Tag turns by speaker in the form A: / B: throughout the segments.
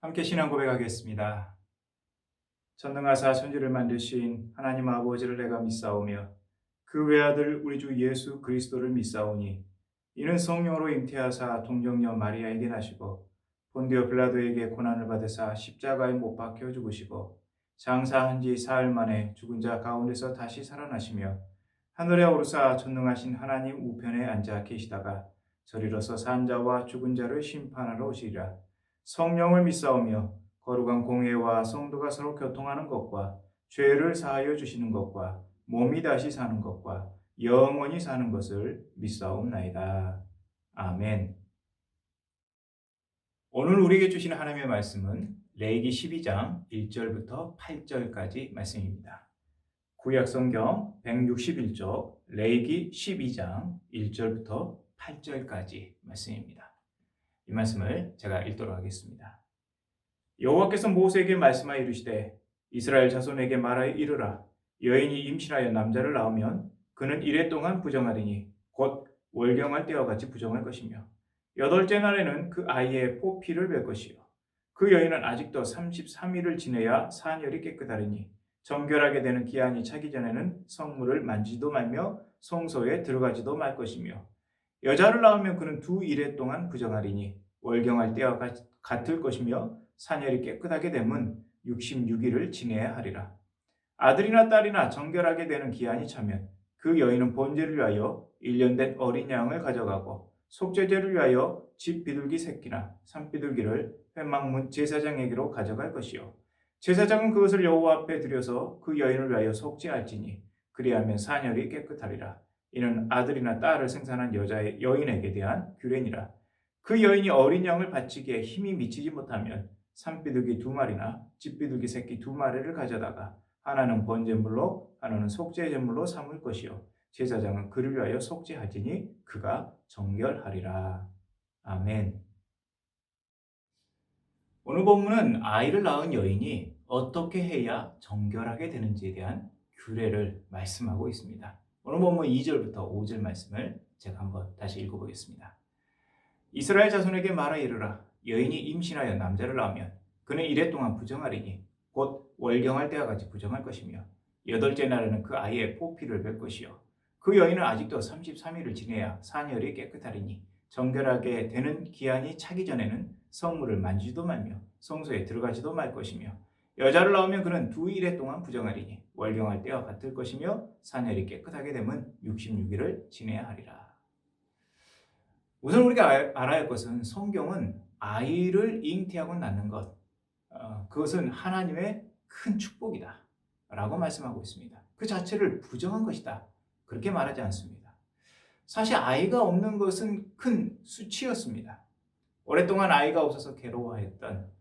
A: 함께 신앙 고백하겠습니다. 전능하사 천지를 만드신 하나님 아버지를 내가 믿사오며 그 외아들 우리 주 예수 그리스도를 믿사오니 이는 성령으로 잉태하사 동정녀 마리아에게 나시고 본디오 빌라도에게 고난을 받으사 십자가에 못 박혀 죽으시고 장사한 지 사흘 만에 죽은 자 가운데서 다시 살아나시며 하늘에 오르사 전능하신 하나님 우편에 앉아 계시다가 저리로서 산 자와 죽은 자를 심판하러 오시리라. 성령을 믿사오며 거룩한 공회와 성도가 서로 교통하는 것과 죄를 사하여 주시는 것과 몸이 다시 사는 것과 영원히 사는 것을 믿사옵나이다. 아멘. 오늘 우리에게 주신 하나님의 말씀은 레위기 12장 1절부터 8절까지 말씀입니다. 구약 성경 161쪽 레위기 12장 1절부터 8절까지 말씀입니다. 이 말씀을 제가 읽도록 하겠습니다. 여호와께서 모세에게 말씀하여 이르시되 이스라엘 자손에게 말하여 이르라. 여인이 임신하여 남자를 낳으면 그는 이레 동안 부정하리니 곧 월경할 때와 같이 부정할 것이며 여덟째 날에는 그 아이의 포피를 뵐 것이요 그 여인은 아직도 33일을 지내야 사녀리 깨끗하리니 정결하게 되는 기한이 차기 전에는 성물을 만지도 말며 성소에 들어가지도 말 것이며 여자를 낳으면 그는 2일에 동안 부정하리니 월경할 때와 같을 것이며 사녀리 깨끗하게 되면 66일을 지내야 하리라. 아들이나 딸이나 정결하게 되는 기한이 차면 그 여인은 번제를 위하여 1년 된 어린 양을 가져가고 속죄제를 위하여 집 비둘기 새끼나 산비둘기를 회막문 제사장에게로 가져갈 것이요 제사장은 그것을 여호와 앞에 들여서 그 여인을 위하여 속죄할지니 그리하면 사녀리 깨끗하리라. 이는 아들이나 딸을 생산한 여인에게 대한 규례니라. 그 여인이 어린 양을 바치기에 힘이 미치지 못하면 산비둘기 2마리나 집비둘기 새끼 2마리를 가져다가 하나는 번제물로 하나는 속죄제물로 삼을 것이요 제사장은 그를 위하여 속죄하지니 그가 정결하리라. 아멘. 오늘 본문은 아이를 낳은 여인이 어떻게 해야 정결하게 되는지에 대한 규례를 말씀하고 있습니다. 오늘 본문 2절부터 5절 말씀을 제가 한번 다시 읽어보겠습니다. 이스라엘 자손에게 말하 이르라. 여인이 임신하여 남자를 낳으면 그는 이레 동안 부정하리니 곧 월경할 때와 같이 부정할 것이며 여덟째 날에는 그 아이의 포피를 뵐 것이요 그 여인은 아직도 33일을 지내야 사녀리 깨끗하리니 정결하게 되는 기한이 차기 전에는 성물을 만지도 말며 성소에 들어가지도 말 것이며 여자를 낳으면 그는 2일에 동안 부정하리니 월경할 때와 같을 것이며 사녀리 깨끗하게 되면 66일을 지내야 하리라. 우선 우리가 알아야 할 것은 성경은 아이를 잉태하고 낳는 것, 그것은 하나님의 큰 축복이다 라고 말씀하고 있습니다. 그 자체를 부정한 것이다 그렇게 말하지 않습니다. 사실 아이가 없는 것은 큰 수치였습니다. 오랫동안 아이가 없어서 괴로워했던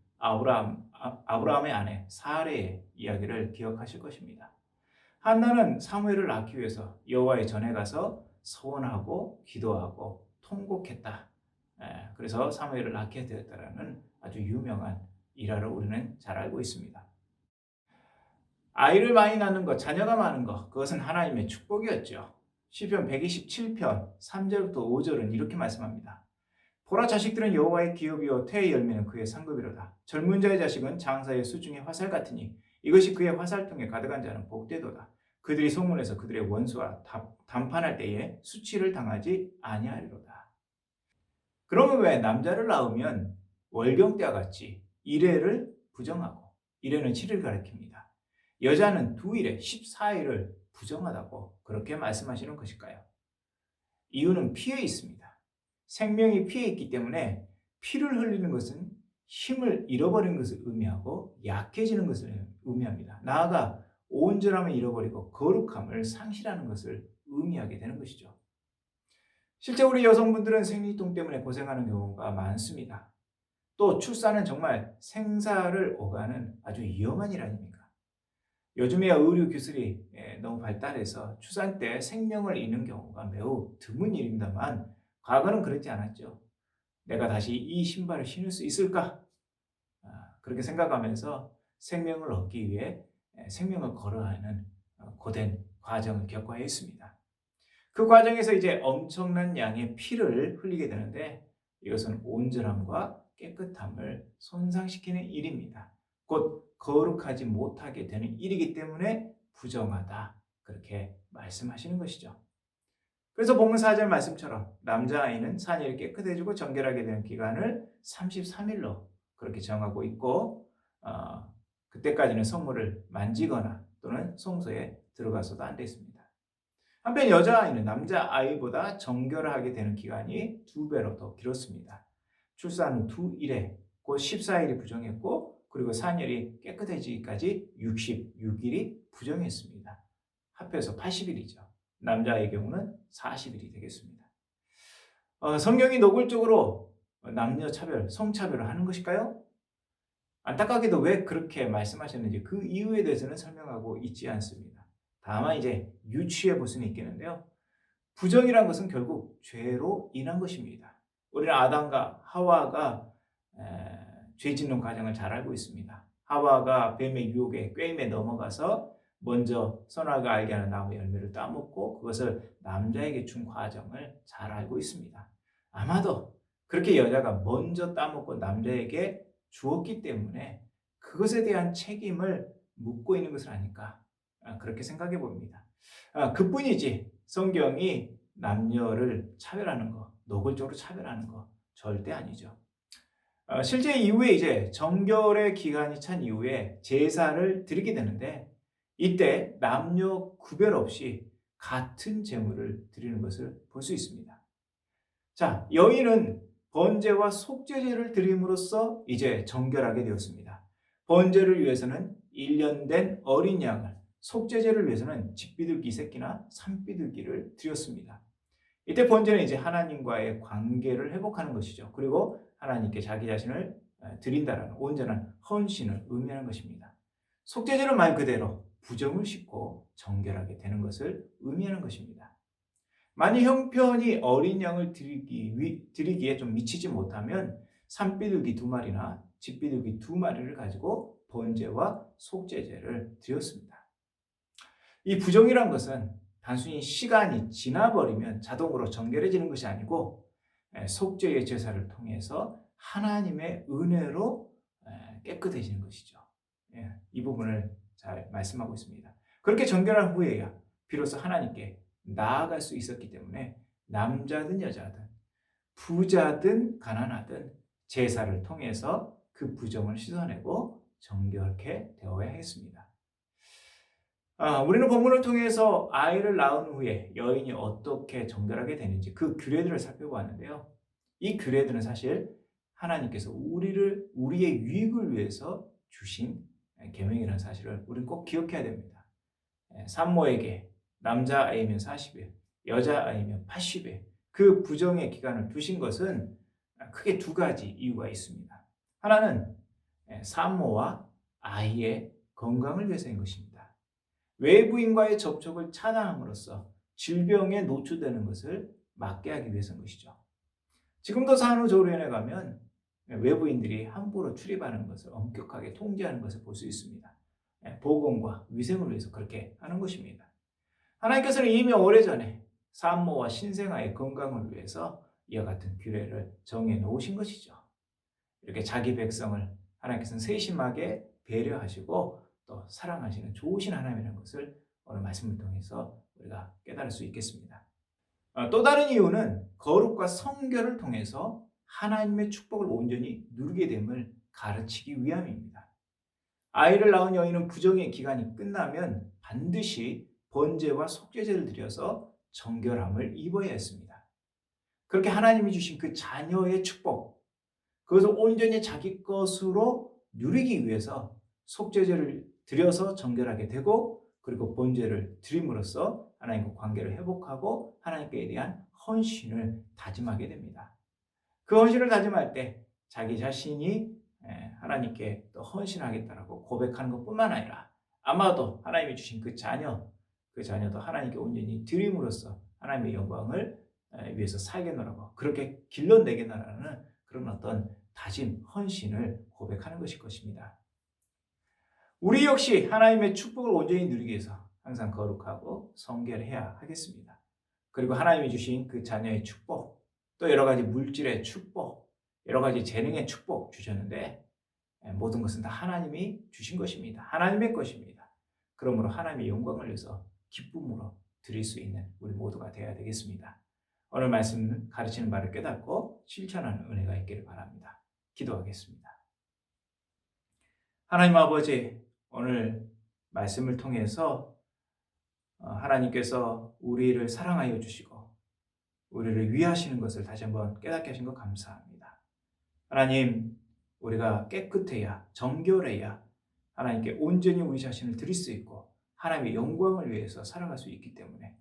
A: 아브라함의 아내 사레의 이야기를 기억하실 것입니다. 한나는 사무엘을 낳기 위해서 여호와의 전에 가서 서원하고 기도하고 통곡했다. 그래서 사무엘을 낳게 되었다라는 아주 유명한 일화를 우리는 잘 알고 있습니다. 아이를 많이 낳는 것, 자녀가 많은 것, 그것은 하나님의 축복이었죠. 시편 127편 3절부터 5절은 이렇게 말씀합니다. 보라 자식들은 여호와의 기업이요 태의 열매는 그의 상급이로다. 젊은 자의 자식은 장사의 수중의 화살 같으니 이것이 그의 화살통에 가득한 자는 복되도다. 그들이 소문에서 그들의 원수와 담판할 때에 수치를 당하지 아니하리로다. 그러면 왜 남자를 낳으면 월경 때와 같이 1회를 부정하고 1회는 7일 가리킵니다. 여자는 2일에 14일을 부정하다고 그렇게 말씀하시는 것일까요? 이유는 피에 있습니다. 생명이 피에 있기 때문에 피를 흘리는 것은 힘을 잃어버리는 것을 의미하고 약해지는 것을 의미합니다. 나아가 온전함을 잃어버리고 거룩함을 상실하는 것을 의미하게 되는 것이죠. 실제 우리 여성분들은 생리통 때문에 고생하는 경우가 많습니다. 또 출산은 정말 생사를 오가는 아주 위험한 일 아닙니까? 요즘에야 의료 기술이 너무 발달해서 출산 때 생명을 잃는 경우가 매우 드문 일입니다만 과거는 그렇지 않았죠. 내가 다시 이 신발을 신을 수 있을까? 그렇게 생각하면서 생명을 얻기 위해 생명을 걸어가는 고된 과정을 겪어야 했습니다. 그 과정에서 이제 엄청난 양의 피를 흘리게 되는데 이것은 온전함과 깨끗함을 손상시키는 일입니다. 곧 거룩하지 못하게 되는 일이기 때문에 부정하다. 그렇게 말씀하시는 것이죠. 그래서 본문 4절 말씀처럼 남자아이는 산일이 깨끗해지고 정결하게 되는 기간을 33일로 그렇게 정하고 있고 그때까지는 성물을 만지거나 또는 성소에 들어가서도 안 됐습니다. 한편 여자아이는 남자아이보다 정결하게 되는 기간이 2배로 더 길었습니다. 출산 후 2일에 곧 14일이 부정했고 그리고 산열이 깨끗해지기까지 66일이 부정했습니다. 합해서 80일이죠. 남자의 경우는 40일이 되겠습니다. 성경이 노골적으로 남녀 차별, 성차별을 하는 것일까요? 안타깝게도 왜 그렇게 말씀하셨는지 그 이유에 대해서는 설명하고 있지 않습니다. 다만 이제 유추해 볼 수는 있겠는데요. 부정이란 것은 결국 죄로 인한 것입니다. 우리는 아담과 하와가 죄 짓는 과정을 잘 알고 있습니다. 하와가 뱀의 유혹에 꾀임에 넘어가서 먼저 선악을 알게 하는 나무 열매를 따먹고 그것을 남자에게 준 과정을 잘 알고 있습니다. 아마도 그렇게 여자가 먼저 따먹고 남자에게 주었기 때문에 그것에 대한 책임을 묻고 있는 것은 아닐까 그렇게 생각해 봅니다. 그뿐이지 성경이 남녀를 차별하는 거, 노골적으로 차별하는 거 절대 아니죠. 실제 이후에 이제 정결의 기간이 찬 이후에 제사를 드리게 되는데 이때 남녀 구별 없이 같은 제물을 드리는 것을 볼 수 있습니다. 자, 여인은 번제와 속죄제를 드림으로써 이제 정결하게 되었습니다. 번제를 위해서는 1년 된 어린 양을, 속죄제를 위해서는 집비둘기 새끼나 산비둘기를 드렸습니다. 이때 번제는 이제 하나님과의 관계를 회복하는 것이죠. 그리고 하나님께 자기 자신을 드린다라는 온전한 헌신을 의미하는 것입니다. 속죄제는 말 그대로 부정을 씻고 정결하게 되는 것을 의미하는 것입니다. 만약 형편이 어린 양을 드리기에 좀 미치지 못하면 산비둘기 2마리나 집비둘기 2마리를 가지고 번제와 속죄제를 드렸습니다. 이 부정이란 것은 단순히 시간이 지나버리면 자동으로 정결해지는 것이 아니고 속죄의 제사를 통해서 하나님의 은혜로 깨끗해지는 것이죠. 이 부분을 잘 말씀하고 있습니다. 그렇게 정결한 후에야 비로소 하나님께 나아갈 수 있었기 때문에 남자든 여자든 부자든 가난하든 제사를 통해서 그 부정을 씻어내고 정결케 되어야 했습니다. 우리는 본문을 통해서 아이를 낳은 후에 여인이 어떻게 정결하게 되는지 그 규례들을 살펴보았는데요. 이 규례들은 사실 하나님께서 우리의 유익을 위해서 주신 계명이라는 사실을 우리는 꼭 기억해야 됩니다. 산모에게 남자아이면 40일, 여자아이면 80일 그 부정의 기간을 두신 것은 크게 2가지 이유가 있습니다. 하나는 산모와 아이의 건강을 위해서인 것입니다. 외부인과의 접촉을 차단함으로써 질병에 노출되는 것을 막게 하기 위해서인 것이죠. 지금도 산후조리원에 가면 외부인들이 함부로 출입하는 것을 엄격하게 통제하는 것을 볼 수 있습니다. 보건과 위생을 위해서 그렇게 하는 것입니다. 하나님께서는 이미 오래전에 산모와 신생아의 건강을 위해서 이와 같은 규례를 정해 놓으신 것이죠. 이렇게 자기 백성을 하나님께서는 세심하게 배려하시고 또 사랑하시는 좋으신 하나님이라는 것을 오늘 말씀을 통해서 우리가 깨달을 수 있겠습니다. 또 다른 이유는 거룩과 성결을 통해서 하나님의 축복을 온전히 누리게 됨을 가르치기 위함입니다. 아이를 낳은 여인은 부정의 기간이 끝나면 반드시 번제와 속죄제를 드려서 정결함을 입어야 했습니다. 그렇게 하나님이 주신 그 자녀의 축복, 그것을 온전히 자기 것으로 누리기 위해서 속죄제를 드려서 정결하게 되고 그리고 번제를 드림으로써 하나님과 관계를 회복하고 하나님께 대한 헌신을 다짐하게 됩니다. 그 헌신을 다짐할 때 자기 자신이 하나님께 또 헌신하겠다라고 고백하는 것뿐만 아니라 아마도 하나님이 주신 그 자녀도 하나님께 온전히 드림으로써 하나님의 영광을 위해서 살겠노라고 그렇게 길러내겠노라는 그런 어떤 다짐, 헌신을 고백하는 것일 것입니다. 우리 역시 하나님의 축복을 온전히 누리기 위해서 항상 거룩하고 성결해야 하겠습니다. 그리고 하나님이 주신 그 자녀의 축복, 또 여러 가지 물질의 축복, 여러 가지 재능의 축복 주셨는데 모든 것은 다 하나님이 주신 것입니다. 하나님의 것입니다. 그러므로 하나님의 영광을 위해서 기쁨으로 드릴 수 있는 우리 모두가 되어야 되겠습니다. 오늘 말씀 가르치는 바를 깨닫고 실천하는 은혜가 있기를 바랍니다. 기도하겠습니다. 하나님 아버지, 오늘 말씀을 통해서 하나님께서 우리를 사랑하여 주시고 우리를 위하시는 것을 다시 한번 깨닫게 하신 것 감사합니다. 하나님, 우리가 깨끗해야, 정결해야 하나님께 온전히 우리 자신을 드릴 수 있고 하나님의 영광을 위해서 살아갈 수 있기 때문에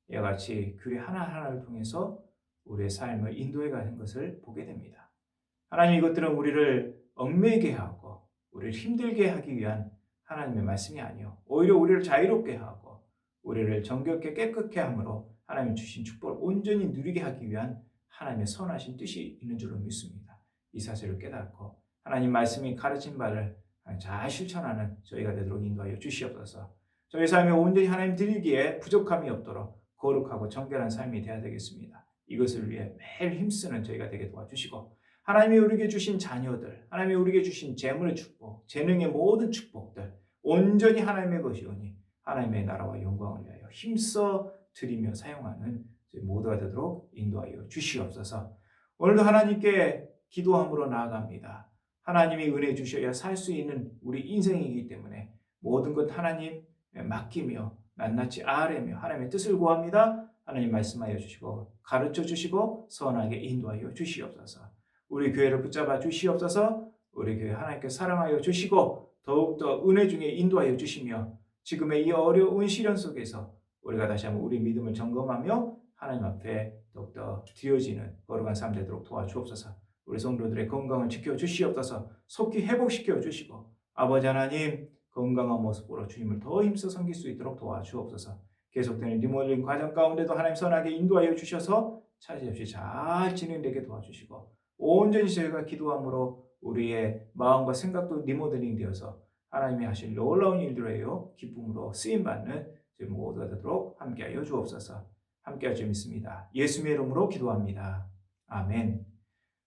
A: 이와 같이 규례 하나하나를 통해서 우리의 삶을 인도해 가는 것을 보게 됩니다. 하나님, 이것들은 우리를 얽매이게 하고 우리를 힘들게 하기 위한 하나님의 말씀이 아니요 오히려 우리를 자유롭게 하고 우리를 정결케 깨끗게 함으로 하나님 주신 축복을 온전히 누리게 하기 위한 하나님의 선하신 뜻이 있는 줄로 믿습니다. 이 사실을 깨닫고 하나님 말씀이 가르친 바를 잘 실천하는 저희가 되도록 인도하여 주시옵소서. 저희 삶에 온전히 하나님 드리기에 부족함이 없도록 거룩하고 정결한 삶이 되어야 되겠습니다. 이것을 위해 매일 힘쓰는 저희가 되게 도와주시고 하나님이 우리에게 주신 자녀들, 하나님이 우리에게 주신 재물의 축복, 재능의 모든 축복들 온전히 하나님의 것이오니 하나님의 나라와 영광을 위하여 힘써 드리며 사용하는 저희 모두가 되도록 인도하여 주시옵소서. 오늘도 하나님께 기도함으로 나아갑니다. 하나님이 은혜 주셔야 살 수 있는 우리 인생이기 때문에 모든 것 하나님 맡기며 낱낱이 아뢰며 하나님의 뜻을 구합니다. 하나님 말씀하여 주시고 가르쳐 주시고 선하게 인도하여 주시옵소서. 우리 교회를 붙잡아 주시옵소서. 우리 교회 하나님께 사랑하여 주시고 더욱더 은혜 중에 인도하여 주시며 지금의 이 어려운 시련 속에서 우리가 다시 한번 우리 믿음을 점검하며 하나님 앞에 더욱더 드려지는 거룩한 삶 되도록 도와주옵소서. 우리 성도들의 건강을 지켜주시옵소서. 속히 회복시켜 주시고 아버지 하나님 건강한 모습으로 주님을 더 힘써 섬길 수 있도록 도와주옵소서. 계속되는 리모델링 과정 가운데도 하나님 선하게 인도하여 주셔서 차질 없이 잘 진행되게 도와주시고 온전히 저희가 기도함으로 우리의 마음과 생각도 리모델링 되어서 하나님이 하실 놀라운 일들에요 기쁨으로 쓰임받는 저희 모두가 되도록 함께하여 주옵소서. 함께할 줄 믿습니다. 예수님의 이름으로 기도합니다. 아멘.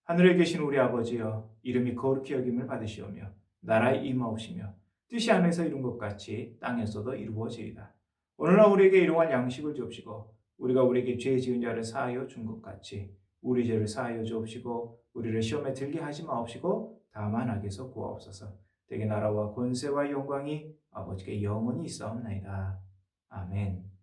A: 하늘에 계신 우리 아버지여, 이름이 거룩히 여김을 받으시오며 나라의 임하옵시며 뜻이 하늘에서 이룬 것 같이 땅에서도 이루어지이다. 오늘날 우리에게 일용할 양식을 주옵시고 우리가 우리에게 죄 지은 자를 사하여 준 것 같이 우리 죄를 사하여 주옵시고 우리를 시험에 들게 하지 마옵시고 다만 악에서 구하옵소서. 대개 나라와 권세와 영광이 아버지께 영원히 있사옵나이다. 아멘.